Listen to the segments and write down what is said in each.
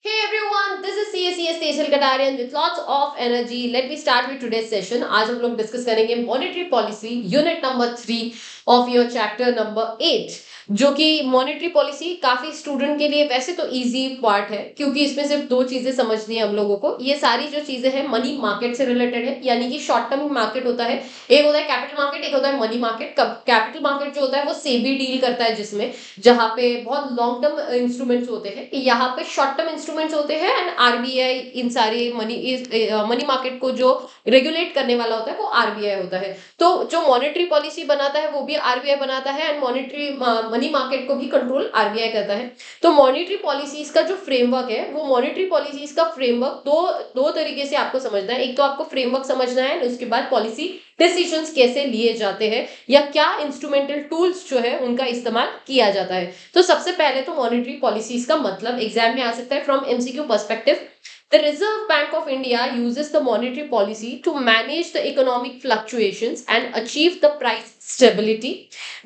Hey everyone, this is CSCS Tejal Katarian with lots of energy. Let me start with today's session. आज हम लोग discuss करेंगे monetary policy unit number 3 of your chapter number 8, जो कि monetary policy काफी student के लिए वैसे तो इजी पार्ट है, क्योंकि इसमें सिर्फ दो चीजें समझनी है हम लोगों को। ये सारी जो चीजें हैं मनी मार्केट से रिलेटेड है, यानी कि शॉर्ट टर्म मार्केट होता है, एक होता है कैपिटल मार्केट, एक होता है मनी मार्केट। कैपिटल मार्केट जो होता है वो सेबी डील करता है, जिसमें जहां पे बहुत लॉन्ग टर्म इंस्ट्रूमेंट्स होते हैं, यहाँ पे शॉर्ट टर्म इंस्ट्रूमेंट्स होते हैं, एंड आरबीआई इन सारे मनी मार्केट को जो रेगुलेट करने वाला होता है वो आरबीआई होता है। तो जो मॉनेटरी पॉलिसी बनाता है वो भी आरबीआई बनाता है, एंड मॉनेटरी मनी मार्केट को भी कंट्रोल आरबीआई करता है। तो मॉनेटरी पॉलिसीज का जो फ्रेमवर्क है, वो मॉनेटरी पॉलिसीज का फ्रेमवर्क दो दो तरीके से आपको समझना है। एक तो आपको फ्रेमवर्क समझना है, उसके बाद पॉलिसी डिसीजंस कैसे लिए जाते हैं या क्या इंस्ट्रूमेंटल टूल्स जो है उनका इस्तेमाल किया जाता है। तो सबसे पहले तो मॉनेटरी पॉलिसीज का मतलब एग्जाम में आ सकता है from MCQ perspective. The Reserve Bank of India uses the monetary policy to manage the economic fluctuations and achieve the price stability,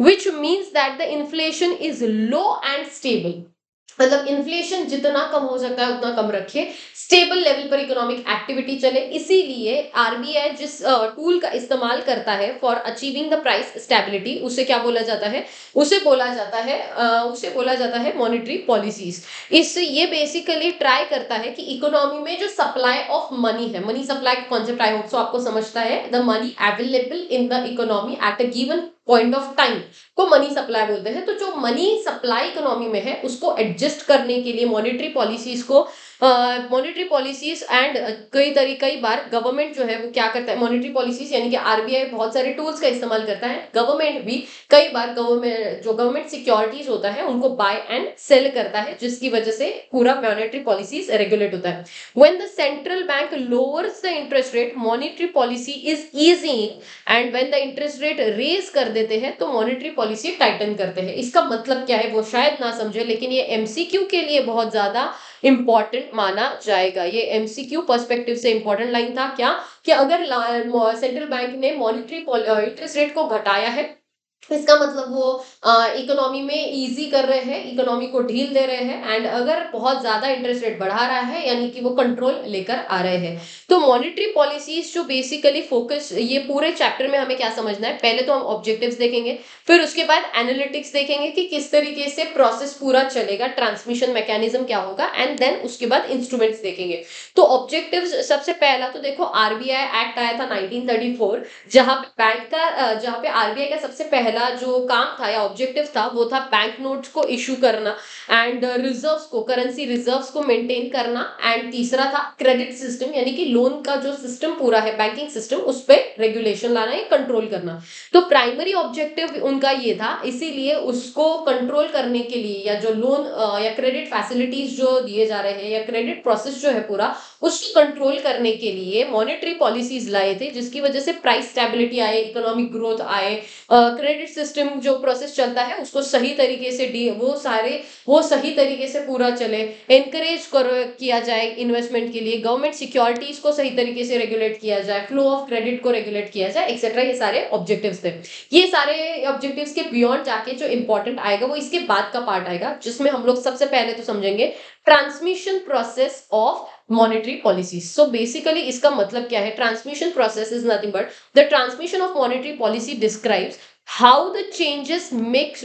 which means that the inflation is low and stable. मतलब inflation जितना कम हो सकता है उतना कम रखे, stable level पर economic activity चले। इसीलिए आरबीआई जिस टूल का इस्तेमाल करता है for achieving the price stability, उसे क्या बोला जाता है? उसे बोला जाता है मॉनेटरी पॉलिसीज। इससे ये बेसिकली ट्राई करता है कि इकोनॉमी में जो सप्लाई ऑफ मनी है, money supply concept I hope सो आपको समझता है, the money available in the economy at a given point of time को मनी सप्लाई बोलते हैं। तो जो मनी सप्लाई इकोनॉमी में है उसको एडजस्ट करने के लिए मॉनेटरी पॉलिसीज एंड कई बार गवर्नमेंट जो है वो क्या करता है, मॉनेटरी पॉलिसीज यानी कि आरबीआई बहुत सारे टूल्स का इस्तेमाल करता है। गवर्नमेंट भी कई बार गवर्नमेंट सिक्योरिटीज होता है उनको बाय एंड सेल करता है, जिसकी वजह से पूरा मॉनेटरी पॉलिसीज रेगुलेट होता है। When the central bank lowers the interest rate, monetary policy is easy, and when the interest rate raise कर देते हैं तो मॉनेटरी पॉलिसी टाइटन करते हैं। इसका मतलब क्या है वो शायद ना समझे, लेकिन ये एमसीक्यू के लिए बहुत ज्यादा इंपॉर्टेंट माना जाएगा। ये एमसीक्यू पर्सपेक्टिव से इंपॉर्टेंट लाइन था क्या, कि अगर सेंट्रल बैंक ने मॉनेटरी इंटरेस्ट रेट को घटाया है, इसका मतलब वो इकोनॉमी में इजी कर रहे हैं, इकोनॉमी को ढील दे रहे हैं, एंड अगर बहुत ज्यादा इंटरेस्ट रेट बढ़ा रहा है यानी कि वो कंट्रोल लेकर आ रहे हैं। तो मॉनेटरी पॉलिसीज जो बेसिकली फोकस, ये पूरे चैप्टर में हमें क्या समझना है, पहले तो हम ऑब्जेक्टिव्स देखेंगे, फिर उसके बाद एनालिटिक्स देखेंगे कि किस तरीके से प्रोसेस पूरा चलेगा, ट्रांसमिशन मैकेनिज्म क्या होगा, एंड देन उसके बाद इंस्ट्रूमेंट्स देखेंगे। तो ऑब्जेक्टिव्स सबसे पहला तो देखो, आरबीआई एक्ट आया था 1934, जहां पे आरबीआई का सबसे पहला जो काम था या ऑब्जेक्टिव था वो था बैंक नोट्स को इशू करना, एंड रिजर्व्स को, करेंसी रिजर्व्स को मेंटेन करना, एंड तीसरा था क्रेडिट सिस्टम यानी कि लोन का जो सिस्टम पूरा है, बैंकिंग सिस्टम, उस पे रेगुलेशन लाना या कंट्रोल करना। तो प्राइमरी ऑब्जेक्टिव उनका ये था, इसीलिए उसको कंट्रोल करने के लिए या जो लोन या क्रेडिट फैसिलिटीज जो दिए जा रहे हैं या क्रेडिट प्रोसेस जो है पूरा, उसको कंट्रोल करने के लिए मॉनेटरी पॉलिसीज लाए थे, जिसकी वजह से प्राइस स्टेबिलिटी आए, इकोनॉमिक ग्रोथ आए, क्रेडिट सिस्टम जो प्रोसेस चलता है उसको सही तरीके से वो सही तरीके से पूरा चले, एनकरेज किया जाए इन्वेस्टमेंट के लिए, गवर्नमेंट सिक्योरिटीज को सही तरीके से रेगुलेट किया जाए, फ्लो ऑफ क्रेडिट को रेगुलेट किया जाए, एक्सेट्रा। ये सारे ऑब्जेक्टिव्स थे। ये सारे ऑब्जेक्टिव्स के बियॉन्ड जाके जो इंपॉर्टेंट आएगा वो इसके बाद का पार्ट आएगा, जिसमें हम लोग सबसे पहले तो समझेंगे transmission process of monetary policy. So basically इसका मतलब क्या है, transmission process is nothing but the transmission of monetary policy describes how the changes made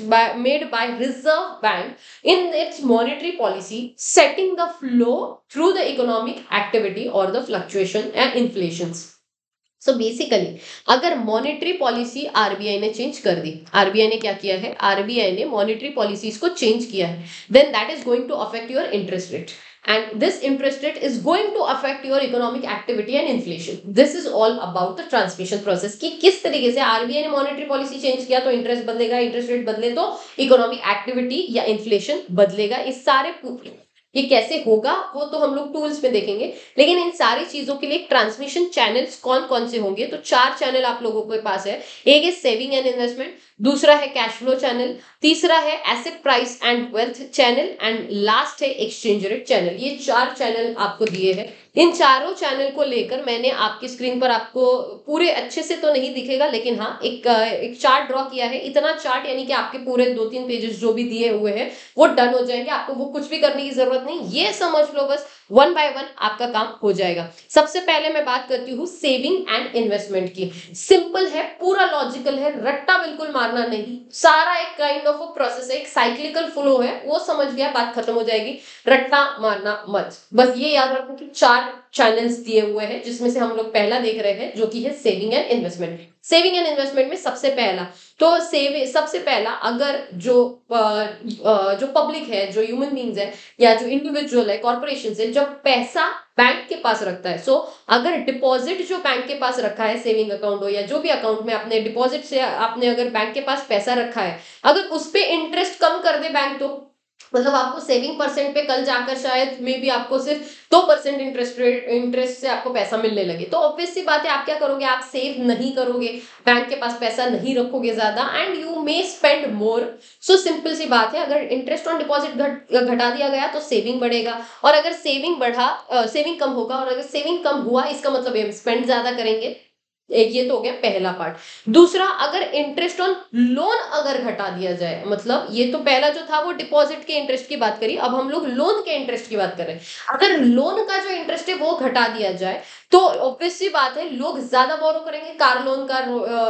by Reserve Bank in its monetary policy setting the flow through the economic activity or the fluctuation and inflations. So basically अगर monetary policy RBI ने change कर दी, RBI ने क्या किया है, RBI ने monetary policies को change किया है, then that is going to affect your interest rate, and this interest rate is going to affect your economic activity and inflation. This is all about the transmission process कि किस तरीके से RBI ने monetary policy change किया तो interest बदलेगा, interest rate बदले तो इकोनॉमिक एक्टिविटी या इन्फ्लेशन बदलेगा। इस सारे ये कैसे होगा वो तो हम लोग टूल्स में देखेंगे, लेकिन इन सारी चीजों के लिए ट्रांसमिशन चैनल्स कौन कौन से होंगे, तो 4 चैनल आप लोगों के पास है। एक है सेविंग एंड इन्वेस्टमेंट, दूसरा है कैश फ्लो चैनल, तीसरा है asset price and wealth channel and last है एक्सचेंज रेट चैनल। ये 4 चैनल आपको दिए हैं। इन चारों चैनल को लेकर मैंने आपकी स्क्रीन पर, आपको पूरे अच्छे से तो नहीं दिखेगा लेकिन हाँ एक चार्ट ड्रॉ किया है। इतना चार्ट यानी कि आपके पूरे 2-3 पेजेस जो भी दिए हुए हैं वो डन हो जाएंगे, आपको वो कुछ भी करने की जरूरत नहीं। ये समझ लो बस, वन बाय वन आपका काम हो जाएगा। सबसे पहले मैं बात करती हूँ सेविंग एंड इन्वेस्टमेंट की। सिंपल है, पूरा लॉजिकल है, रट्टा बिल्कुल मारना नहीं, सारा एक काइंड ऑफ प्रोसेस है, एक साइक्लिकल फ्लो है, वो समझ गया बात खत्म हो जाएगी। रट्टा मारना मत, बस ये याद रखो कि 4 चैनल्स दिए हुए हैं जिसमें से हम लोग पहला देख रहे हैं जो कि है saving and investment. Saving and investment में सबसे पहला, तो सबसे पहला अगर जो पब्लिक है, जो ह्यूमन बींग्स है या जो इंडिविजुअल है, कॉर्पोरेशन है, जब पैसा बैंक के पास रखता है, सो अगर डिपॉजिट जो बैंक के पास रखा है, सेविंग अकाउंट हो या जो भी अकाउंट में अपने डिपॉजिट से आपने अगर बैंक के पास पैसा रखा है, अगर उस पे इंटरेस्ट कम कर दे बैंक, तो मतलब आपको सेविंग परसेंट पे कल जाकर शायद मे बी आपको सिर्फ 2% इंटरेस्ट से आपको पैसा मिलने लगे, तो ऑब्वियस सी बात है आप क्या करोगे, आप सेव नहीं करोगे, बैंक के पास पैसा नहीं रखोगे ज्यादा, and you may spend more. So simple सी बात है, अगर इंटरेस्ट ऑन डिपॉजिट घटा दिया गया तो सेविंग बढ़ेगा, और अगर सेविंग कम होगा, और अगर सेविंग कम हुआ इसका मतलब हम स्पेंड ज्यादा करेंगे। एक ये तो हो गया पहला पार्ट। दूसरा, अगर इंटरेस्ट ऑन लोन अगर घटा दिया जाए, मतलब ये तो पहला जो था वो डिपॉजिट के इंटरेस्ट की बात करी, अब हम लोग लोन के इंटरेस्ट की बात कर रहे हैं। अगर लोन का जो इंटरेस्ट है वो घटा दिया जाए तो ऑब्वियस सी बात है लोग ज्यादा बोरो करेंगे। कार लोन का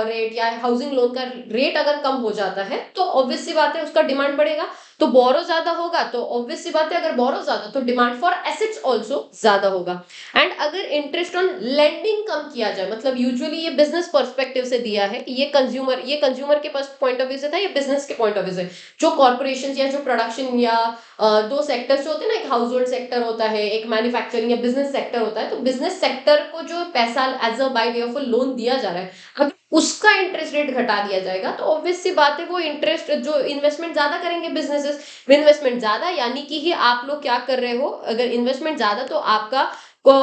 रेट या हाउसिंग लोन का रेट अगर कम हो जाता है तो ऑब्वियस सी बात है उसका डिमांड बढ़ेगा, तो बोरो ज्यादा होगा, तो ऑब्वियस सी बात है अगर बोरो ज्यादा तो डिमांड फॉर एसेट्स ऑल्सो ज्यादा होगा। एंड अगर इंटरेस्ट ऑन लेंडिंग कम किया जाए, मतलब यूजुअली ये बिजनेस पर्सपेक्टिव से दिया है, ये कंज्यूमर के पास पॉइंट ऑफ व्यू से था, ये बिजनेस के पॉइंट ऑफ व्यू से, जो कॉर्पोरेशन या जो प्रोडक्शन या दो सेक्टर्स जो होते हैं ना, एक हाउस होल्ड सेक्टर होता है, एक मैन्युफैक्चरिंग या बिजनेस सेक्टर होता है, तो बिजनेस सेक्टर को जो पैसा as a by way of loan दिया जा रहा है, अगर उसका इंटरेस्ट रेट घटा दिया जाएगा तो ऑब्वियस सी बात है वो इंटरेस्ट जो इन्वेस्टमेंट ज्यादा करेंगे बिजनेसेस, इन्वेस्टमेंट ज्यादा यानी कि ही आप लोग क्या कर रहे हो, अगर इन्वेस्टमेंट ज्यादा तो आपका को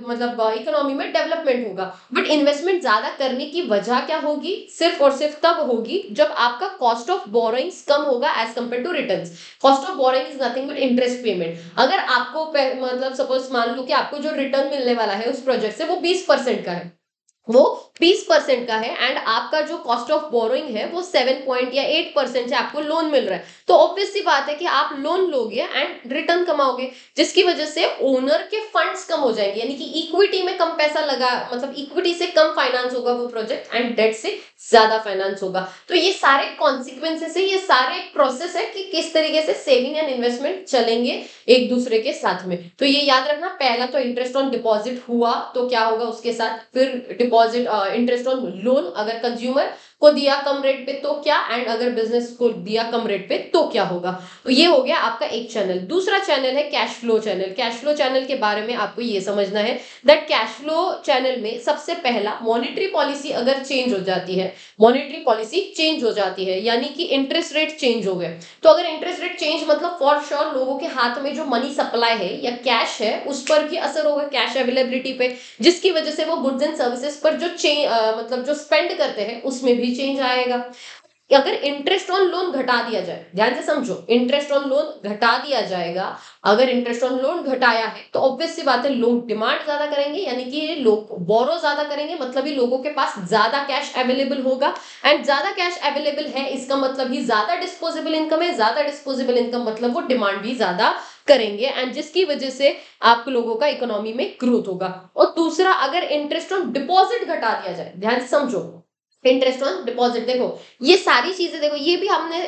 मतलब इकोनॉमी में डेवलपमेंट होगा। बट इन्वेस्टमेंट ज्यादा करने की वजह क्या होगी, सिर्फ और सिर्फ तब होगी जब आपका कॉस्ट ऑफ बोरोइंग्स कम होगा as compared to returns. Cost of borrowing is nothing but interest payment. अगर आपको मतलब सपोज मान लो कि आपको जो रिटर्न मिलने वाला है उस प्रोजेक्ट से वो 20% का है, वो 20% का है, एंड आपका जो कॉस्ट ऑफ बोरोइंग है वो 7 या 8% से आपको लोन मिल रहा है, तो ऑब्वियस सी बात है कि आप लोन लोगे एंड रिटर्न कमाओगे, जिसकी वजह से ओनर के फंड्स कम हो जाएंगे, यानी कि इक्विटी में कम पैसा लगा, मतलब इक्विटी से कम फाइनेंस होगा वो प्रोजेक्ट, एंड डेट से ज्यादा फाइनेंस होगा। तो ये सारे कॉन्सिक्वेंसेस है, ये सारे प्रोसेस है कि किस तरीके से सेविंग एंड इन्वेस्टमेंट चलेंगे एक दूसरे के साथ में। तो ये याद रखना, पहला तो इंटरेस्ट ऑन डिपॉजिट हुआ तो क्या होगा उसके साथ, फिर डिपॉजिट इंटरेस्ट ऑन लोन अगर कंज्यूमर को दिया कम रेट पे तो क्या, एंड अगर बिजनेस को दिया कम रेट पे तो क्या होगा। तो ये हो गया आपका एक चैनल। दूसरा चैनल है cash flow channel. Cash flow channel के बारे में आपको ये समझना है दैट कैश फ्लो चैनल में सबसे पहला मॉनेटरी पॉलिसी अगर चेंज हो जाती है, मॉनेटरी पॉलिसी चेंज हो जाती है यानी कि इंटरेस्ट रेट चेंज हो गए, तो अगर इंटरेस्ट रेट चेंज मतलब फॉर श्योर लोगों के हाथ में जो मनी सप्लाई है या कैश है उस पर भी असर होगा, कैश अवेलेबिलिटी पे, जिसकी वजह से वो गुड्स एंड सर्विसेज पर जो मतलब जो स्पेंड करते हैं उसमें भी चेंज आएगा। अगर इंटरेस्ट ऑन लोन घटा दिया जाए, ध्यान से समझो, इंटरेस्ट ऑन लोन घटा दिया जाएगा, अगर इंटरेस्ट ऑन लोन घटाया है तो ऑब्वियस सी बात है लोग डिमांड ज्यादा करेंगे, यानी कि लोग बोरो ज्यादा करेंगे, मतलब ही लोगों के पास ज्यादा कैश अवेलेबल होगा, एंड ज्यादा कैश अवेलेबल है इसका मतलब ही ज्यादा डिस्पोजेबल इनकम है, ज्यादा डिस्पोजेबल इनकम मतलब वो डिमांड भी ज्यादा करेंगे, एंड जिसकी वजह से आप लोगों का इकोनॉमी में ग्रोथ होगा। और दूसरा, अगर इंटरेस्ट ऑन डिपॉजिट घटा दिया जाए, ध्यान से समझो, इंटरेस्ट ऑन डिपॉजिट, देखो ये सारी चीजें, देखो ये भी हमने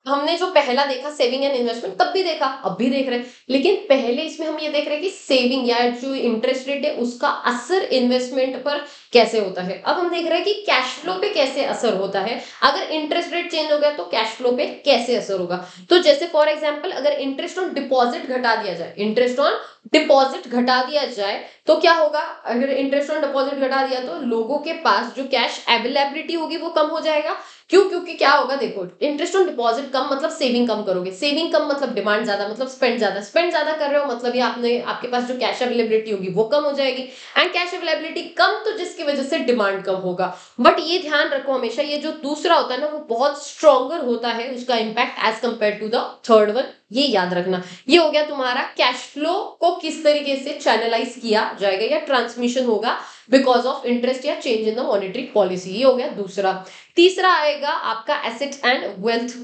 हमने जो पहला देखा सेविंग एंड इन्वेस्टमेंट तब भी देखा, अब भी देख रहे हैं, लेकिन पहले इसमें हम ये देख रहे हैं कि सेविंग या जो इंटरेस्ट रेट है उसका असर इन्वेस्टमेंट पर कैसे होता है। अब हम देख रहे हैं कि कैश फ्लो पे कैसे असर होता है, अगर इंटरेस्ट रेट चेंज हो गया तो कैश फ्लो पे कैसे असर होगा। तो जैसे फॉर एग्जाम्पल अगर इंटरेस्ट ऑन डिपॉजिट घटा दिया जाए, इंटरेस्ट ऑन डिपॉजिट घटा दिया जाए तो क्या होगा, अगर इंटरेस्ट ऑन डिपॉजिट घटा दिया तो लोगों के पास जो कैश अवेलेबिलिटी होगी वो कम हो जाएगा, क्योंकि क्या होगा देखो, इंटरेस्ट ऑन डिपॉजिट कम मतलब सेविंग कम करोगे, सेविंग कम मतलब डिमांड ज्यादा मतलब स्पेंड ज्यादा, स्पेंड ज्यादा कर रहे हो मतलब ये आपने आपके पास जो कैश अवेलेबिलिटी होगी वो कम हो जाएगी, एंड कैश अवेलेबिलिटी कम तो जिसकी वजह से डिमांड कम होगा। बट ये ध्यान रखो हमेशा, ये जो दूसरा होता है ना वो बहुत स्ट्रॉन्गर होता है उसका impact as compared to the third one, ये याद रखना। ये हो गया तुम्हारा कैश फ्लो को किस तरीके से चैनलाइज किया जाएगा या ट्रांसमिशन होगा बिकॉज ऑफ इंटरेस्ट या change in the monetary policy, ये हो गया दूसरा। तीसरा आएगा आपका asset and wealth,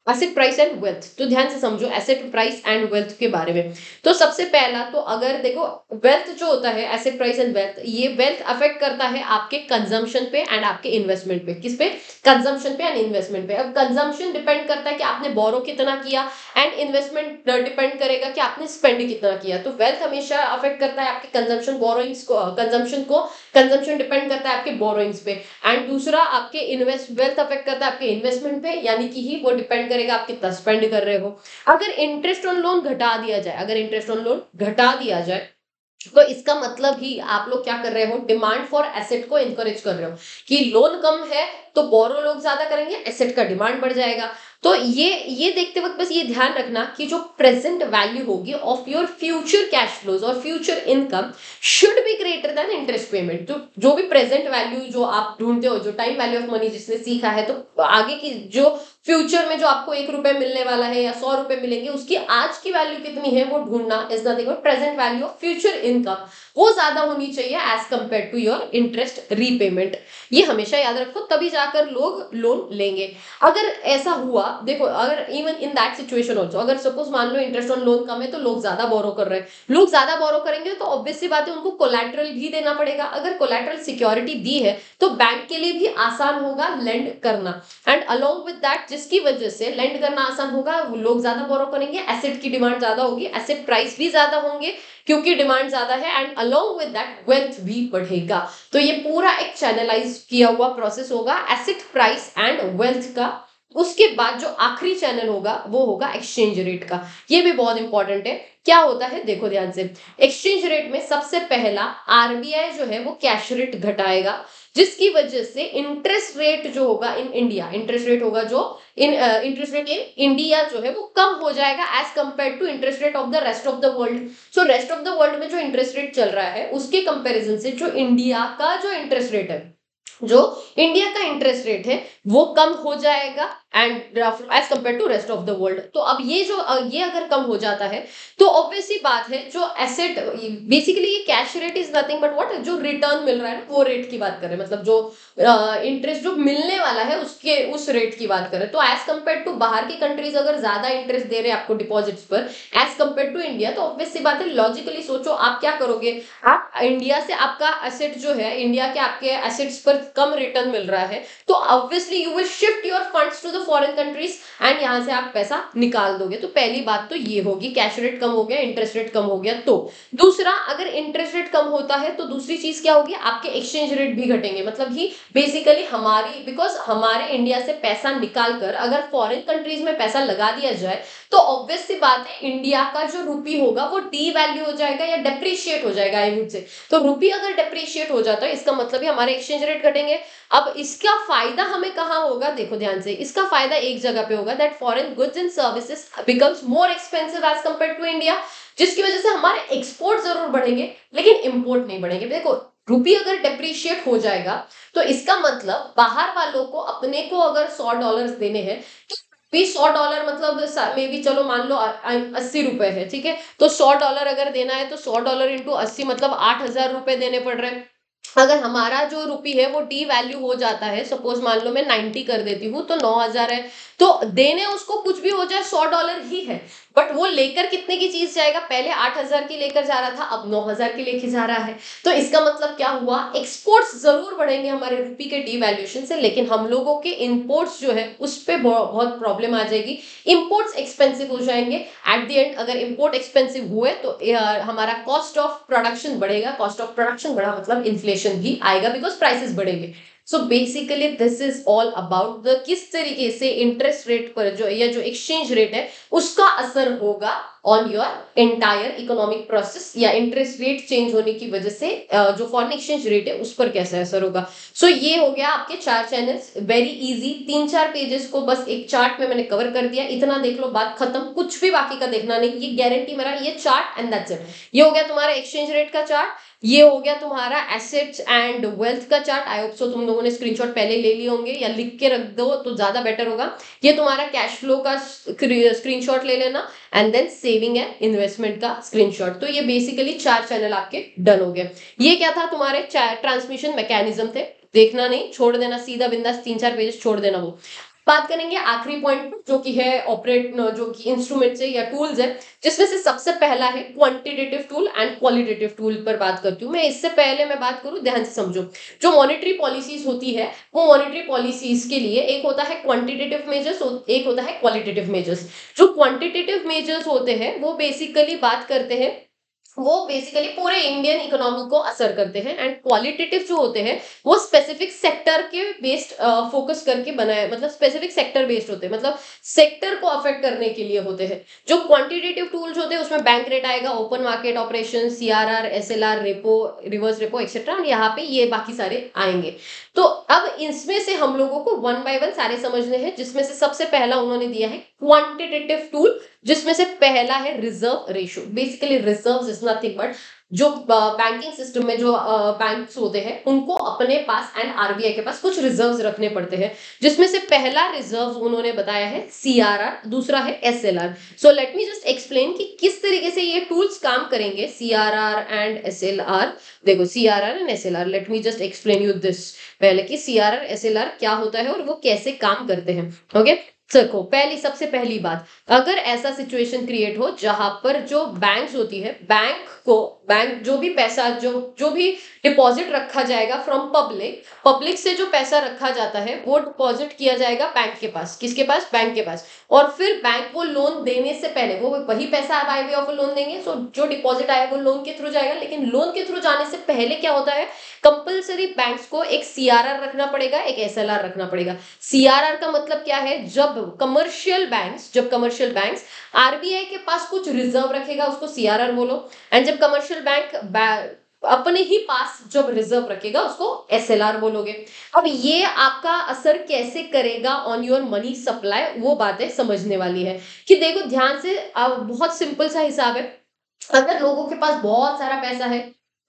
asset price and wealth. तो ध्यान से समझो एसेट प्राइस एंड वेल्थ के बारे में। तो सबसे पहला तो अगर देखो, वेल्थ जो होता है एसेट प्राइस एंड वेल्थ, ये वेल्थ अफेक्ट करता है आपके कंजम्पशन पे एंड आपके इन्वेस्टमेंट पे। किस पे? कंजम्पशन पे एंड इन्वेस्टमेंट पे। अब कंजम्पशन डिपेंड करता है कि आपने बोरो कितना किया, एंड इन्वेस्टमेंट डिपेंड करेगा कि आपने स्पेंड कितना किया। तो वेल्थ हमेशा अफेक्ट करता है आपके कंजम्पशन बोरोइंग्स को, कंजम्पशन को, कंजम्पशन डिपेंड करता है आपके बोरोइंग्स पे। एंड दूसरा आपके इन्वेस्ट वेल्थ अफेक्ट करता है आपके इन्वेस्टमेंट पे, यानी कि ही वो डिपेंड करेगा आप कितना स्पेंड कर रहे हो। अगर इंटरेस्ट ऑन लोन घटा दिया जाए, अगर इंटरेस्ट ऑन लोन घटा दिया जाए तो इसका मतलब ही आप लोग क्या कर रहे हो, डिमांड फॉर एसेट को एनकरेज कर रहे हो कि लोन कम है तो बोरो लोग ज्यादा करेंगे, एसेट का डिमांड बढ़ जाएगा। तो ये देखते वक्त बस ये ध्यान रखना कि जो प्रेजेंट वैल्यू होगी of your future cash flows और future income should be greater than interest payment. तो जो भी प्रेजेंट वैल्यू जो आप ढूंढते हो, जो टाइम वैल्यू ऑफ मनी जिसने सीखा है, तो आगे की जो फ्यूचर में जो आपको 1 रुपए मिलने वाला है या 100 रुपए मिलेंगे उसकी आज की वैल्यू कितनी है वो ढूंढना is nothing but present value of future income, वो ज्यादा होनी चाहिए as compared to your interest repayment. ये हमेशा याद रखो, तभी जाकर लोग लोन लेंगे। अगर ऐसा हुआ, देखो अगर even in that situation also, अगर सपोज मान लो इंटरेस्ट ऑन लोन कम है तो लोग ज्यादा बोरो कर रहे हैं, लोग ज्यादा बोरो करेंगे तो ऑब्वियस सी बात है उनको कोलैटरल भी देना पड़ेगा। अगर कोलैटरल सिक्योरिटी दी है तो बैंक के लिए भी आसान होगा लेंड करना, एंड अलोंग विद दैट जिसकी वजह से लेंड करना आसान होगा, लोग ज्यादा बोरो करेंगे, एसेट की डिमांड ज्यादा होगी, एसेट प्राइस भी ज्यादा होंगे क्योंकि डिमांड ज्यादा है, and along with that wealth भी बढ़ेगा। तो ये पूरा एक चैनलाइज किया हुआ प्रोसेस होगा एसेट प्राइस एंड वेल्थ का। उसके बाद जो आखिरी चैनल होगा वो होगा एक्सचेंज रेट का। ये भी बहुत इंपॉर्टेंट है। क्या होता है देखो ध्यान से, एक्सचेंज रेट में सबसे पहला आरबीआई जो है वो कैश रेट घटाएगा, जिसकी वजह से इंटरेस्ट रेट जो होगा इन इंडिया, इंटरेस्ट रेट होगा जो in interest rate in India जो है वो कम हो जाएगा as compared to interest rate of the rest of the world. So rest of the world में जो इंटरेस्ट रेट चल रहा है उसके कंपैरिजन से जो इंडिया का जो इंटरेस्ट रेट है, जो इंडिया का इंटरेस्ट रेट है वो कम हो जाएगा and as compared to rest of the world. तो अब ये जो ये अगर कम हो जाता है तो ऑब्वियसली बात है जो एसेट, बेसिकली ये cash rate is nothing but what, जो रिटर्न मिल रहा है वो रेट की बात करें, मतलब जो इंटरेस्ट जो मिलने वाला है उसके उस रेट की बात करें, तो एज कंपेयर टू बाहर की कंट्रीज अगर ज्यादा इंटरेस्ट दे रहे हैं आपको डिपॉजिट्स पर एज कंपेयर टू इंडिया, तो ऑब्वियसली बात है लॉजिकली सोचो आप क्या करोगे, आप इंडिया से आपका एसेट जो है, इंडिया के आपके एसेट्स पर कम रिटर्न मिल रहा है तो obviously you will shift your funds to the foreign countries and यहां से आप पैसा निकाल दोगे। तो पहली बात तो ये होगी, कैश रेट कम हो गया, इंटरेस्ट रेट कम हो गया। तो दूसरा, अगर इंटरेस्ट रेट कम होता है तो दूसरी चीज क्या होगी, आपके एक्सचेंज रेट भी घटेंगे। मतलब ही बेसिकली हमारी, बिकॉज हमारे इंडिया से पैसा निकाल कर अगर फॉरेन कंट्रीज में पैसा लगा दिया जाए तो ऑब्वियस सी बात है इंडिया का जो रुपी होगा वो डी वैल्यू हो जाएगा या डेप्रिशिएट हो जाएगा आई वुड से। तो रुपी अगर डेप्रिशिएट हो जाता है इसका मतलब ही हमारे एक्सचेंज रेट घटेंगे। अब इसका फायदा हमें कहाँ होगा, देखो ध्यान से, इसका फायदा एक जगह पे होगा, that foreign goods and services becomes more expensive as compared to India, जिसकी वजह से हमारे एक्सपोर्ट जरूर बढ़ेंगे लेकिन इंपोर्ट नहीं बढ़ेंगे। देखो रुपी अगर डेप्रिशिएट हो जाएगा तो इसका मतलब बाहर वालों को अपने को अगर $100 देने हैं तो भी $100 मतलब मे बी चलो मान लो 80 रुपए है, ठीक है, तो $100 अगर देना है तो $100 इंटू 80 मतलब 8,000 रुपए देने पड़ रहे हैं। अगर हमारा जो रुपी है वो डी वैल्यू हो जाता है, सपोज मान लो मैं 90 कर देती हूँ तो 9,000 है, तो देने उसको कुछ भी हो जाए $100 ही है, बट वो लेकर कितने की चीज जाएगा, पहले 8,000 की लेकर जा रहा था अब 9,000 की लेके जा रहा है। तो इसका मतलब क्या हुआ, एक्सपोर्ट्स जरूर बढ़ेंगे हमारे रुपी के डीवैल्यूएशन से, लेकिन हम लोगों के इंपोर्ट्स जो है उस पर बहुत प्रॉब्लम आ जाएगी, इंपोर्ट्स एक्सपेंसिव हो जाएंगे। एट द एंड अगर इंपोर्ट एक्सपेंसिव हुए तो हमारा कॉस्ट ऑफ प्रोडक्शन बढ़ेगा, कॉस्ट ऑफ प्रोडक्शन बढ़ा मतलब इन्फ्लेशन भी आएगा बिकॉज प्राइसेस बढ़ेंगे। So basically this is all about the किस तरीके से इंटरेस्ट रेट पर जो या जो एक्सचेंज रेट है उसका असर होगा on your entire economic process, या इंटरेस्ट रेट चेंज होने की वजह से जो फॉरेन एक्सचेंज रेट है उस पर कैसा असर होगा। सो ये हो गया आपके 4 चैनल्स, वेरी इजी, 3-4 पेजेस को बस एक चार्ट में मैंने कवर कर दिया, इतना देख लो बात खत्म, कुछ भी बाकी का देखना नहीं, ये गारंटी मेरा, ये चार्ट एंड दैट्स इट। ये हो गया तुम्हारा एक्सचेंज रेट का चार्ट, ये हो गया तुम्हारा एसेट्स एंड वेल्थ का चार्ट। आई होप सो तुम लोगों ने स्क्रीनशॉट पहले ले लिए होंगे या लिख के रख दो तो ज्यादा बेटर होगा। ये तुम्हारा कैश फ्लो का स्क्रीनशॉट ले लेना, and then saving and investment का स्क्रीनशॉट। तो ये बेसिकली 4 चैनल आपके डन हो गए। ये क्या था, तुम्हारे ट्रांसमिशन मैकेनिज्म थे, देखना नहीं, छोड़ देना, सीधा बिंदास 3-4 पेज छोड़ देना। वो बात करेंगे आखिरी पॉइंट जो कि है ऑपरेट, जो कि इंस्ट्रूमेंट्स है या टूल्स है, जिसमें से सबसे पहला है quantitative tool and qualitative tool पर बात करती हूँ मैं। इससे पहले मैं बात करूँ, ध्यान से समझो, जो मॉनेटरी पॉलिसीज होती है वो मॉनेटरी पॉलिसीज के लिए एक होता है क्वांटिटेटिव मेजर्स, एक होता है क्वालिटेटिव मेजर्स। जो क्वांटिटेटिव मेजर्स होते हैं वो बेसिकली बात करते हैं, वो बेसिकली पूरे इंडियन इकोनॉमी को असर करते हैं, एंड क्वालिटेटिव जो होते हैं वो स्पेसिफिक सेक्टर के बेस्ड फोकस करके बनाए, मतलब स्पेसिफिक सेक्टर बेस्ड होते हैं, मतलब सेक्टर को अफेक्ट करने के लिए होते हैं। जो क्वांटिटेटिव टूल्स होते हैं उसमें बैंक रेट आएगा, open market operation, CRR, SLR, repo, reverse repo etcetera, और यहाँ पे ये बाकी सारे आएंगे। तो अब इसमें से हम लोगों को वन बाय वन सारे समझने हैं, जिसमें से सबसे पहला उन्होंने दिया है क्वांटिटेटिव टूल, जिसमें से पहला है reserve ratio. Basically reserve is nothing but जो बैंकिंग सिस्टम में जो बैंक्स होते हैं उनको अपने पास एंड आरबीआई के पास कुछ रिजर्व्स रखने पड़ते हैं, जिसमें से पहला रिजर्व उन्होंने बताया है सीआरआर, दूसरा है SLR. So let me just explain कि किस तरीके से ये टूल्स काम करेंगे, सीआरआर एंड एसएलआर। देखो CRR and SLR, let me just explain you this पहले कि सीआरआर एसएलआर क्या होता है और वो कैसे काम करते हैं। ओके, देखो सबसे पहली बात, अगर ऐसा सिचुएशन क्रिएट हो जहां पर जो बैंक्स होती है, बैंक जो भी पैसा जो भी डिपॉजिट रखा जाएगा फ्रॉम पब्लिक से जो पैसा रखा जाता है वो डिपॉजिट किया जाएगा बैंक के पास, किसके पास, बैंक के पास, और फिर बैंक वो लोन देने से पहले वो वही पैसा बाय वे ऑफ लोन देंगे। सो जो डिपॉजिट आया वो लोन के थ्रू जाएगा, लेकिन लोन के थ्रू जाने से पहले क्या होता है, कंपलसरी बैंक्स को एक सीआरआर रखना पड़ेगा, एक एसएलआर रखना पड़ेगा। सीआरआर का मतलब क्या है, जब कमर्शियल बैंक्स आरबीआई के पास कुछ रिजर्व रखेगा उसको सीआरआर बोलो, एंड जब कमर्शियल बैंक अपने ही पास जब रिजर्व रखेगा उसको एसएलआर बोलोगे। अब ये आपका असर कैसे करेगा ऑन योर मनी सप्लाई, वो बातें समझने वाली है। कि देखो ध्यान से, अब बहुत सिंपल सा हिसाब है, अगर लोगों के पास बहुत सारा पैसा है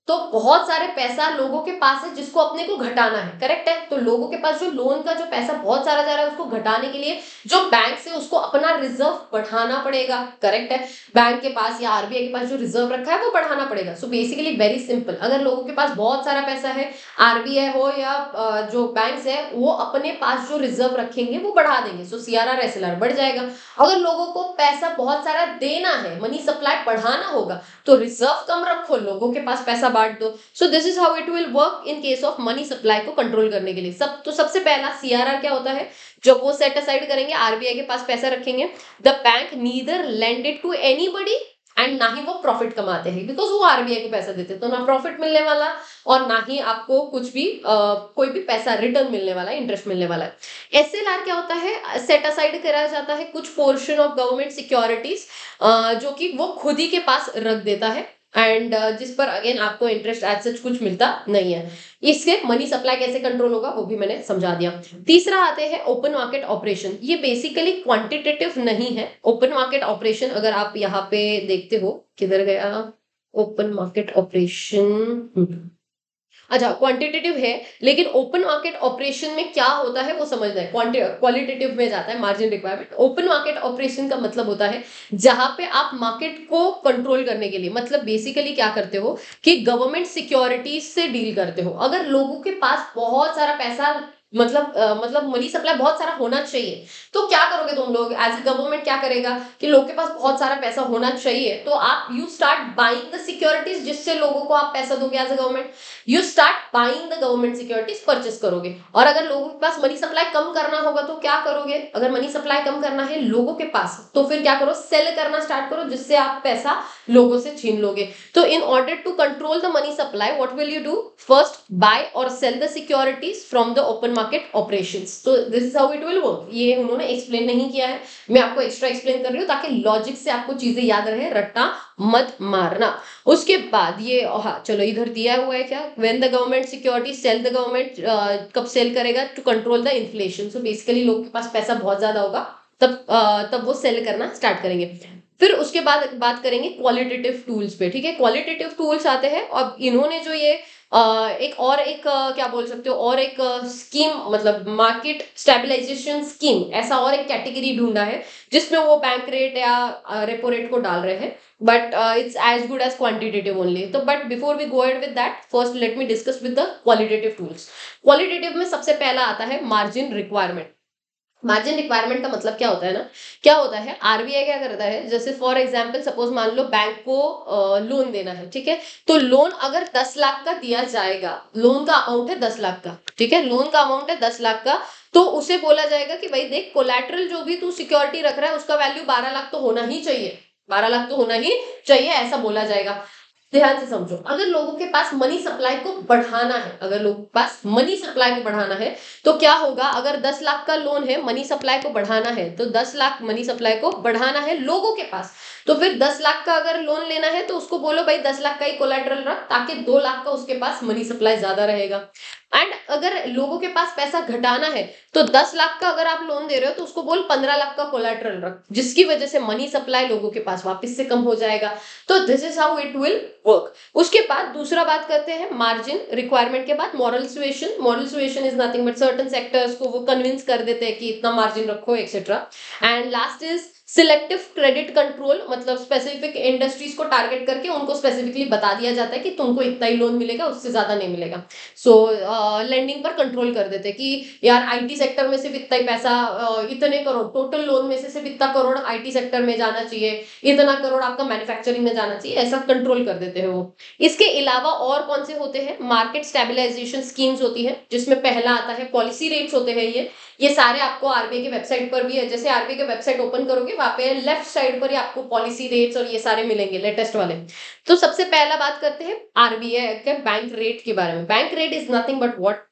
तो बहुत सारे पैसा लोगों के पास है जिसको अपने को घटाना है, करेक्ट है। तो लोगों के पास जो लोन का जो पैसा बहुत सारा जा रहा है उसको घटाने के लिए जो बैंक से उसको अपना रिजर्व बढ़ाना पड़ेगा, करेक्ट है। बैंक के पास या आरबीआई के पास जो रिजर्व रखा है वो बढ़ाना पड़ेगा। सो बेसिकली वेरी सिंपल, अगर लोगों के पास बहुत सारा पैसा है, आरबीआई हो या जो बैंक है, वो अपने पास जो रिजर्व रखेंगे वो बढ़ा देंगे, सो सीआरआर एसएलआर बढ़ जाएगा। अगर लोगों को पैसा बहुत सारा देना है, मनी सप्लाई बढ़ाना होगा, तो रिजर्व कम रखो, लोगों के पास पैसा बांट दो। सो this is how it will work in case of money supply को कंट्रोल करने के लिए। सबसे पहला सीआरआर क्या होता है, जब वो सेट असाइड करेंगे, आरबीआई के पास पैसा रखेंगे, the bank neither lend it to anybody and ना ही वो प्रॉफिट कमाते हैं, बिकॉज वो आरबीआई को पैसा देते हैं, तो ना प्रॉफिट मिलने वाला और ना ही आपको कुछ भी कोई भी पैसा रिटर्न मिलने वाला है, इंटरेस्ट मिलने वाला है। एसएलआर क्या होता है, सेट असाइड करा जाता है कुछ पोर्शन ऑफ गवर्नमेंट सिक्योरिटीज जो कि वो खुद ही के पास रख देता है, एंड जिस पर अगेन आपको इंटरेस्ट एज सच कुछ मिलता नहीं है। इसके मनी सप्लाई कैसे कंट्रोल होगा वो भी मैंने समझा दिया। तीसरा आते हैं ओपन मार्केट ऑपरेशन। ये बेसिकली क्वांटिटेटिव नहीं है। ओपन मार्केट ऑपरेशन अगर आप यहाँ पे देखते हो, किधर गया ओपन मार्केट ऑपरेशन, अच्छा क्वांटिटेटिव है, लेकिन ओपन मार्केट ऑपरेशन में क्या होता है वो समझना है। क्वालिटेटिव में जाता है margin requirement. Open market operation का मतलब होता है जहां पे आप मार्केट को कंट्रोल करने के लिए, मतलब बेसिकली क्या करते हो कि गवर्नमेंट सिक्योरिटीज से डील करते हो। अगर लोगों के पास बहुत सारा पैसा मतलब मनी सप्लाई बहुत सारा होना चाहिए। तो क्या करोगे तुम लोग एज अ गवर्नमेंट, क्या करेगा कि लोग के पास बहुत सारा पैसा होना चाहिए, तो आप you start buying the securities, जिससे लोगों को आप पैसा दोगे as a government. You start buying the government securities, purchase करोगे। और अगर लोगों के पास मनी सप्लाई कम करना होगा तो क्या करोगे? अगर मनी सप्लाई कम करना है लोगों के पास, तो फिर क्या करो, सेल करना स्टार्ट करो, जिससे आप पैसा लोगों से छीन लोगे। तो in order to control the money supply, what will you do? First, buy or sell the securities from the open market operations. So this is how it will work. ये उन्होंने एक्सप्लेन नहीं किया है, मैं आपको एक्स्ट्रा एक्सप्लेन कर रही हूँ ताकि लॉजिक से आपको चीजें याद रहे, रट्टा मत मारना। उसके बाद ये, हाँ चलो इधर दिया हुआ है क्या, when the government security sell, the government कब सेल करेगा? To control the inflation. So basically लोग के पास पैसा बहुत ज्यादा होगा, तब वो सेल करना स्टार्ट करेंगे। फिर उसके बाद बात करेंगे क्वालिटेटिव टूल्स पे, ठीक है। क्वालिटेटिव टूल्स आते हैं, और इन्होंने जो ये क्या बोल सकते हो, और एक स्कीम, मतलब मार्केट स्टेबलाइजेशन स्कीम, ऐसा और एक कैटेगरी ढूंढा है जिसमें वो बैंक रेट या रेपो रेट को डाल रहे हैं, but it's as good as quantitative only. तो but before we go ahead with that, first let me discuss with the qualitative tools. Qualitative में सबसे पहला आता है मार्जिन रिक्वायरमेंट। मार्जिन रिक्वायरमेंट का मतलब क्या होता है ना, क्या होता है, आरबीआई क्या करता है, जैसे फॉर एग्जांपल सपोज मान लो बैंक को लोन देना है, ठीक है। तो लोन अगर 10 लाख का दिया जाएगा, लोन का अमाउंट है 10 लाख का, ठीक है, लोन का अमाउंट है 10 लाख का, तो उसे बोला जाएगा कि भाई देख, कोलैटरल जो भी तू सिक्योरिटी रख रहा है उसका वैल्यू 12 लाख तो होना ही चाहिए, 12 लाख तो होना ही चाहिए, ऐसा बोला जाएगा। ध्यान से समझो, अगर लोगों के पास मनी सप्लाई को बढ़ाना है, अगर लोगों के पास मनी सप्लाई को बढ़ाना है, तो क्या होगा, अगर 10 लाख का लोन है, मनी सप्लाई को बढ़ाना है, तो 10 लाख मनी सप्लाई को बढ़ाना है लोगों के पास, तो फिर 10 लाख का अगर लोन लेना है तो उसको बोलो भाई 10 लाख का ही कोलेटरल रख, ताकि 2 लाख का उसके पास मनी सप्लाई ज्यादा रहेगा। एंड अगर लोगों के पास पैसा घटाना है, तो 10 लाख का अगर आप लोन दे रहे हो तो उसको बोल 15 लाख का कोलेटरल रख, जिसकी वजह से मनी सप्लाई लोगों के पास वापस से कम हो जाएगा। तो this is how it will work. उसके बाद दूसरा बात करते हैं मार्जिन रिक्वायरमेंट के बाद moral suasion. Moral suasion is nothing but certain sectors को वो कन्विंस कर देते हैं कि इतना मार्जिन रखो etcetera. And last is selective credit control, मतलब स्पेसिफिक इंडस्ट्रीज को टारगेट करके उनको स्पेसिफिकली बता दिया जाता है कि तुमको इतना ही लोन मिलेगा, उससे ज्यादा नहीं मिलेगा। सो लेंडिंग पर कंट्रोल कर देते हैं कि यार आईटी सेक्टर में सिर्फ इतना ही पैसा, इतने करोड़ टोटल लोन में से सिर्फ इतना करोड़ आईटी सेक्टर में जाना चाहिए, इतना करोड़ आपका मैन्युफैक्चरिंग में जाना चाहिए, ऐसा कंट्रोल कर देते हैं वो। इसके अलावा और कौन से होते हैं, मार्केट स्टेबलाइजेशन स्कीम्स होती है, जिसमें पहला आता है पॉलिसी रेट्स होते हैं। ये सारे आपको आरबीआई के वेबसाइट पर भी है, जैसे आरबीआई के वेबसाइट ओपन करोगे वहां पे लेफ्ट साइड पर ही आपको पॉलिसी रेट्स और ये सारे मिलेंगे लेटेस्ट वाले। तो सबसे पहला बात करते हैं आरबीआई के बैंक रेट के बारे में। Bank rate is nothing but what,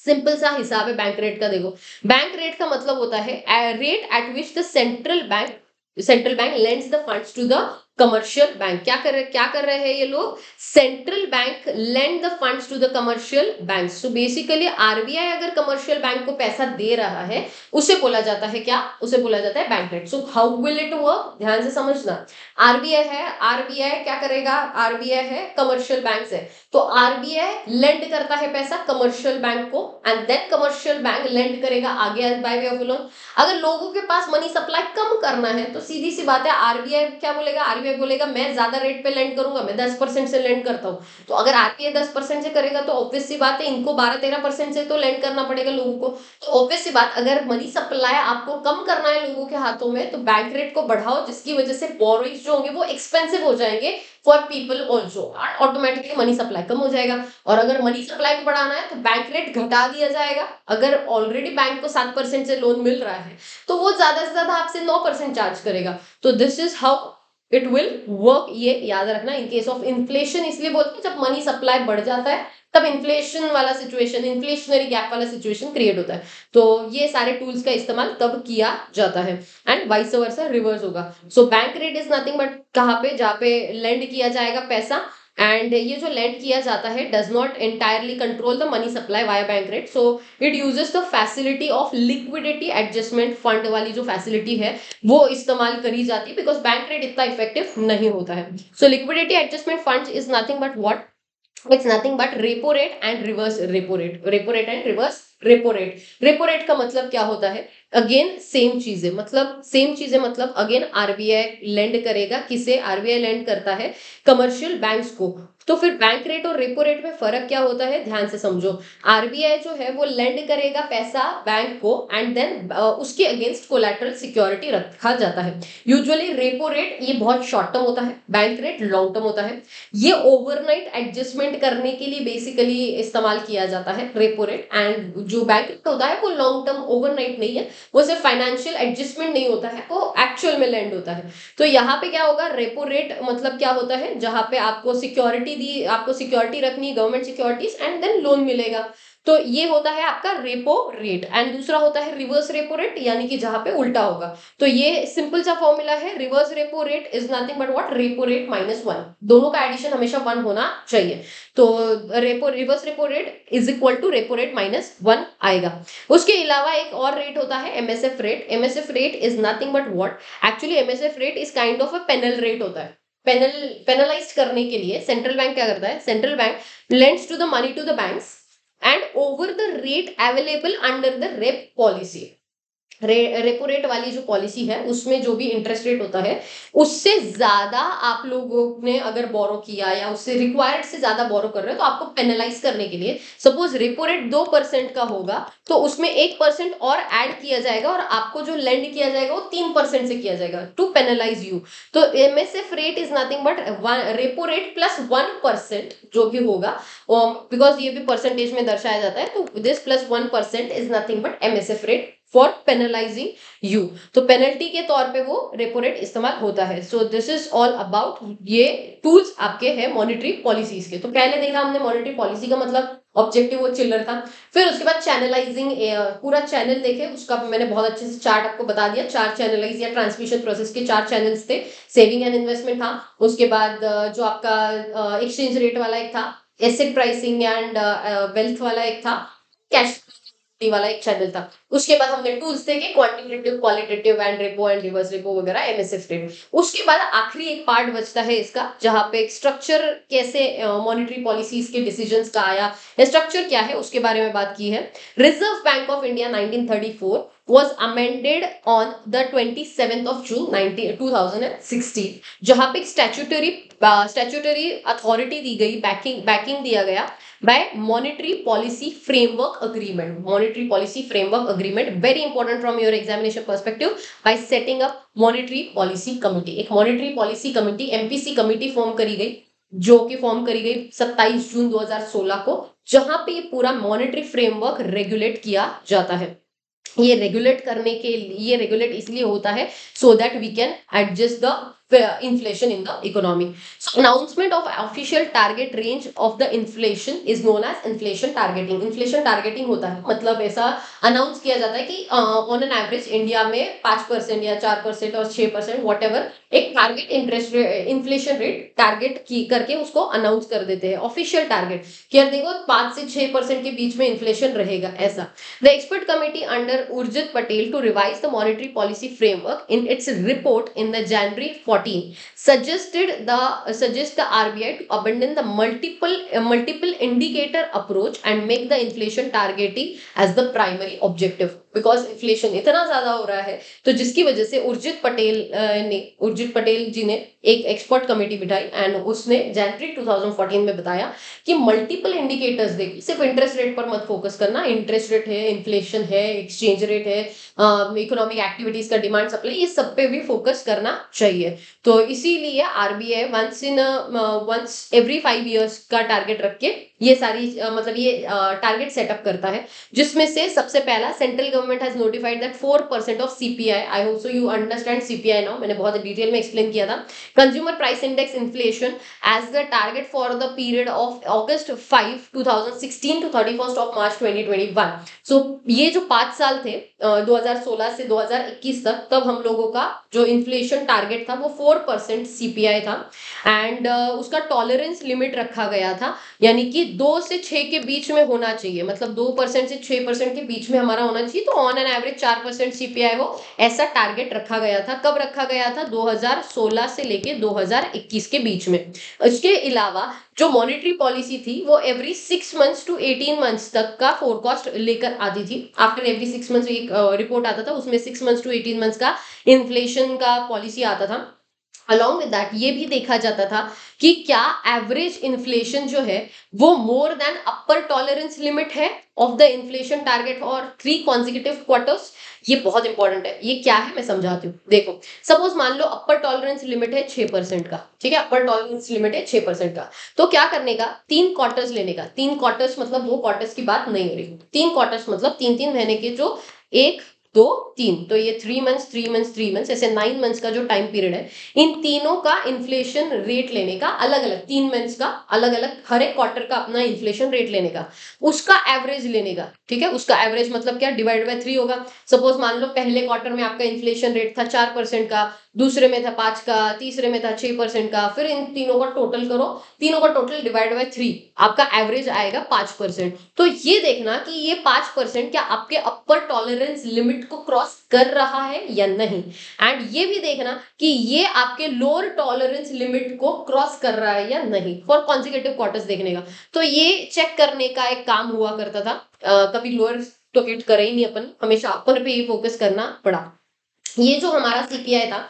simple सा हिसाब है बैंक रेट का। देखो, बैंक रेट का मतलब होता है rate at which the central bank lends the funds to the commercial bank. क्या कर रहे हैं ये लोग, central bank lend the funds to the commercial bank. So basically RBI अगर कमर्शियल बैंक को पैसा दे रहा है, उसे बोला जाता है क्या, उसे बोला जाता है bank rate. So how will it work, ध्यान से समझना। आरबीआई है, आरबीआई क्या करेगा, आरबीआई है कमर्शियल बैंक है, तो आरबीआई लेंड करता है पैसा कमर्शियल बैंक को, and then commercial bank lend करेगा आगे बाय वे ऑफ लोन। अगर लोगों के पास मनी सप्लाई कम करना है, तो सीधी सी बात है, आरबीआई क्या बोलेगा, आरबीआई बोलेगा मैं ज्यादा रेट पे लेंड करूंगा, मैं 10% से लेंड करता हूँ। तो अगर आरबीआई 10% से करेगा तो ऑब्वियस सी बात है इनको 12-13% से तो लेंड करना पड़ेगा लोगों को। तो ऑब्वियस सी बात, अगर मनी सप्लाई आपको कम करना है लोगों के हाथों में, तो बैंक रेट को बढ़ाओ, जिसकी वजह से बोरोइंग्स जो होंगे वो एक्सपेंसिव हो जाएंगे for people also, automatically money supply कम हो जाएगा। और अगर मनी सप्लाई को बढ़ाना है तो बैंक रेट घटा दिया जाएगा। अगर ऑलरेडी बैंक को 7% से लोन मिल रहा है, तो वो ज्यादा से ज्यादा आपसे 9% चार्ज करेगा। तो this is how it will work, ये याद रखना। इन केस ऑफ इन्फ्लेशन इसलिए बोलते हैं, जब मनी सप्लाई बढ़ जाता है तब इन्फ्लेशन वाला सिचुएशन, इन्फ्लेशनरी गैप वाला सिचुएशन क्रिएट होता है। तो ये सारे टूल्स का इस्तेमाल तब किया जाता है, एंड वाइस वर्सा रिवर्स होगा। So bank rate is nothing but कहाँ पे, जहाँ पे लेंड किया जाएगा पैसा, एंड ये जो लेंड किया जाता है does not entirely control the money supply via bank rate. So it uses the facility of liquidity adjustment fund वाली जो फैसिलिटी है वो इस्तेमाल करी जाती है, बिकॉज बैंक रेट इतना इफेक्टिव नहीं होता है। So liquidity adjustment fund is nothing but what, it's nothing but repo rate and reverse repo rate, repo rate and reverse repo rate. Repo rate का मतलब क्या होता है? अगेन सेम चीजें, मतलब अगेन आरबीआई लेंड करेगा, किसे? आरबीआई लेंड करता है कमर्शियल बैंक्स को। तो फिर बैंक रेट और रेपो रेट में फर्क क्या होता है, ध्यान से समझो। आरबीआई जो है वो लेंड करेगा पैसा बैंक को एंड देन उसके अगेंस्ट कोलैटरल सिक्योरिटी रखा जाता है। यूजुअली रेपो रेट ये बहुत शॉर्ट टर्म होता है, बैंक रेट लॉन्ग टर्म होता है। ये ओवरनाइट एडजस्टमेंट करने के लिए बेसिकली इस्तेमाल किया जाता है रेपो रेट। एंड जो बैंक रेट होता है वो लॉन्ग टर्म ओवरनाइट नहीं है, वो सिर्फ फाइनेंशियल एडजस्टमेंट नहीं होता है, वो एक्चुअल में लैंड होता है। तो यहाँ पे क्या होगा, रेपो रेट मतलब क्या होता है, जहां पे आपको सिक्योरिटी रखनी है, government securities, and then loan मिलेगा। तो ये होता है आपका रेपो रेट। एंड दूसरा होता है रिवर्स रेपो रेट, यानी कि जहां पे उल्टा होगा। तो ये सिंपल सा फॉर्मूला है, reverse repo rate is nothing but what, repo rate -1। दोनों का एडिशन हमेशा 1 होना चाहिए। तो reverse repo rate is equal to repo rate -1 आएगा। उसके अलावा एक और रेट होता है MSF rate. MSF rate is nothing but what, actually MSF rate is kind of a penal rate होता है। पेनलाइज करने के लिए सेंट्रल बैंक क्या करता है, central bank lends to the money to the banks and over the rate available under the rep policy। Repo rate वाली जो पॉलिसी है उसमें जो भी इंटरेस्ट रेट होता है उससे ज्यादा आप लोगों ने अगर बोरो किया या उससे रिक्वायर्ड से ज्यादा बोरो कर रहे हो तो आपको पेनलाइज करने के लिए, सपोज रेपो रेट 2% का होगा तो उसमें 1% और ऐड किया जाएगा और आपको जो लेंड किया जाएगा वो 3% से किया जाएगा टू पेनलाइज यू। तो MSF rate is nothing but repo rate plus 1% जो भी होगा, बिकॉज ये भी परसेंटेज में दर्शाया जाता है, तो this plus 1% is nothing but MSF rate for penalising you. तो पेनल्टी के तौर पे वो रेपो रेट इस्तेमाल होता है। So this is all about, ये टूल्स आपके हैं मॉनेटरी पॉलिसीज के। तो पहले देखा हमने मॉनेटरी पॉलिसी का मतलब ऑब्जेक्टिव वो चिल्लर था। फिर उसके बाद चैनलाइजिंग, पूरा चैनल देखे, उसका मैंने बहुत अच्छे से चार्ट आपको बता दिया। 4 चैनलाइज या ट्रांसमिशन प्रोसेस के 4 चैनल्स थे। सेविंग एंड इन्वेस्टमेंट था, उसके बाद जो आपका एक्सचेंज रेट वाला एक था, एसेट प्राइसिंग एंड वेल्थ वाला एक था, कैश वाला एक चैनल था। उसके बाद हमने टूल्स देखे, quantitative, qualitative and repo and reverse repo वगैरह, एमएसएफ रेट। उसके बाद आखिरी एक पार्ट बचता है इसका, जहां पे स्ट्रक्चर कैसे मॉनेटरी पॉलिसीज के डिसीजंस का आया, स्ट्रक्चर क्या है उसके बारे में बात की है। Reserve bank of India 1934 was amended on the 27th of June 2016, जहां पे स्टैट्यूटरी अथॉरिटी दी गई, बैकिंग दिया गया by monetary policy framework agreement. Monetary policy framework agreement, very important from your examination perspective, by setting up monetary policy committee. एक monetary policy committee, MPC committee form करी गई, जो कि फॉर्म करी गई 27 जून 2016 को, जहां पे पूरा मॉनेटरी फ्रेमवर्क रेगुलेट किया जाता है। ये रेगुलेट इसलिए होता है so that we can adjust the inflation in the economy. So announcement of official target range of the inflation is known as inflation targeting. inflation targeting होता है मतलब ऐसा अनाउंस किया जाता है कि ऑन एन एवरेज इंडिया में 5% या 4% और 6% व्हाटएवर एक टारगेट इन्फ्लेशन रेट टारगेट की करके उसको अनाउंस कर देते हैं, ऑफिशियल टारगेट कि यार देखो 5 से 6% के बीच में इन्फ्लेशन रहेगा ऐसा। The expert committee under Urjit Patel to revise the monetary policy framework in its report in the January 14 suggest the RBI to abandon the multiple indicator approach and make the inflation targeting as the primary objective, because inflation इतना ज्यादा हो रहा है। तो जिसकी वजह से उर्जित पटेल जी ने एक एक्सपर्ट कमेटी बिठाई एंड उसने जनवरी 2014 में बताया कि मल्टीपल इंडिकेटर्स देखिए, सिर्फ इंटरेस्ट रेट पर मत फोकस करना, इंटरेस्ट रेट है, इन्फ्लेशन है, एक्सचेंज रेट है, इकोनॉमिक एक्टिविटीज का डिमांड सप्लाई, ये सब पे भी फोकस करना चाहिए। तो इसीलिए आरबीआई वंस एवरी 5 इयर्स का टारगेट रख के ये सारी मतलब ये टारगेट सेटअप करता है, जिसमें से सबसे पहला central government has notified that 4% of CPI, I hope so you understand CPI now, मैंने बहुत डिटेल में एक्सप्लेन किया था, consumer price index inflation as the target for the period of August 5, 2016 to 31st of March 2021। सो ये जो 5 साल थे 2016 से 2021 तक, तब हम लोगों का जो इन्फ्लेशन टारगेट था वो 4% सीपीआई था। एंड उसका टॉलरेंस लिमिट रखा गया था, यानी कि 2 से 6 के बीच में होना चाहिए, मतलब 2% से 6% के बीच में हमारा होना चाहिए, तो ऑन एन एवरेज 4% सीपीआई हो, ऐसा टारगेट रखा गया था। कब रखा गया था? 2016 से लेके 2021 के बीच में। इसके अलावा जो मॉनेटरी पॉलिसी थी वो एवरी 6 मंथ्स टू 18 मंथ्स तक का फोरकास्ट लेकर आती थी। आफ्टर एवरी 6 मंथ्स एक रिपोर्ट आता था, उसमें 6 मंथ्स टू 18 मंथ्स का इन्फ्लेशन का पॉलिसी आता था। अलॉन्ग विद दैट ये भी देखा जाता था कि क्या एवरेज इन्फ्लेशन जो है वो मोर देन अपर टॉलरेंस लिमिट है ऑफ द इन्फ्लेशन टारगेट और 3 कॉन्जिक्यूटिव क्वार्टर्स। ये बहुत इंपॉर्टेंट है। ये क्या है मैं समझाती हूँ। देखो, सपोज मान लो अपर टॉलरेंस लिमिट है 6% का, ठीक है, अपर टॉलरेंस लिमिट है 6% का। तो क्या करने का? 3 क्वार्टर्स लेने का। 3 क्वार्टर्स मतलब 2 क्वार्टर्स की बात नहीं हो रही, 3 क्वार्टर्स मतलब 3-3 महीने के, जो 1 2 3, तो ये 3 मंथ्स 3 मंथ्स 3 मंथ्स, ऐसे 9 मंथ्स का जो टाइम पीरियड है, इन तीनों का इन्फ्लेशन रेट लेने का, अलग अलग 3 मंथ्स का अलग अलग, हर एक क्वार्टर का अपना इन्फ्लेशन रेट लेने का, उसका एवरेज लेने का। ठीक है, उसका एवरेज मतलब क्या? डिवाइड बाय 3 होगा। सपोज मान लो पहले क्वार्टर में आपका इन्फ्लेशन रेट था 4% का, दूसरे में था 5 का, तीसरे में था 6% का, फिर इन तीनों का टोटल करो, तीनों का टोटल डिवाइड बाय 3, आपका एवरेज आएगा 5%। तो ये देखना कि ये 5% क्या आपके अपर टॉलरेंस लिमिट को क्रॉस कर रहा है या नहीं, एंड ये भी देखना कि ये आपके लोअर टॉलरेंस लिमिट को क्रॉस कर रहा है या नहीं, फॉर कॉन्जिक्यूटिव क्वार्टर्स देखने का। तो ये चेक करने का एक काम हुआ करता था। कभी लोअर तो हिट करे ही नहीं अपन, हमेशा अपर पे ही फोकस करना पड़ा। ये जो हमारा सीपीआई था,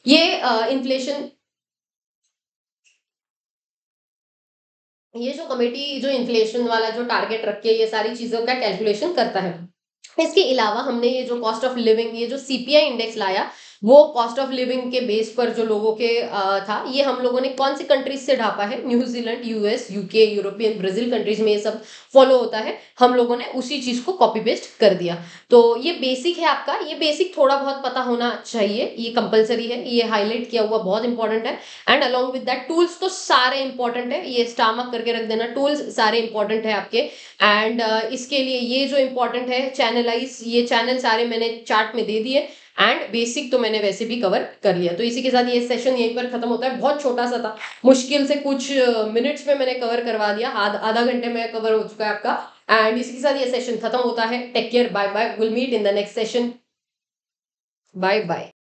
ये इन्फ्लेशन, ये जो कमेटी जो इन्फ्लेशन वाला जो टारगेट रख के ये सारी चीजों का कैलकुलेशन करता है। इसके अलावा हमने ये जो कॉस्ट ऑफ लिविंग, ये जो सीपीआई इंडेक्स लाया, वो कॉस्ट ऑफ लिविंग के बेस पर जो लोगों के था, ये हम लोगों ने कौन सी कंट्रीज से ढापा है? New Zealand, US, UK, European, Brazil countries में ये सब फॉलो होता है। हम लोगों ने उसी चीज को कॉपी पेस्ट कर दिया। तो ये बेसिक है आपका, ये बेसिक थोड़ा बहुत पता होना चाहिए, ये कंपलसरी है, ये हाईलाइट किया हुआ बहुत इंपॉर्टेंट है। And along with that tools तो सारे इंपॉर्टेंट है, ये स्टामक करके रख देना, टूल्स सारे इंपॉर्टेंट है आपके। एंड इसके लिए ये जो इंपॉर्टेंट है चैनलाइज, ये चैनल सारे मैंने चार्ट में दे दिए। एंड बेसिक तो मैंने वैसे भी कवर कर लिया। तो इसी के साथ ये सेशन यहीं पर खत्म होता है। बहुत छोटा सा था, मुश्किल से कुछ मिनट्स में मैंने कवर करवा दिया, आधा घंटे में कवर हो चुका है आपका। एंड इसी के साथ ये सेशन खत्म होता है। Take care, bye bye, will meet in the next session. Bye bye.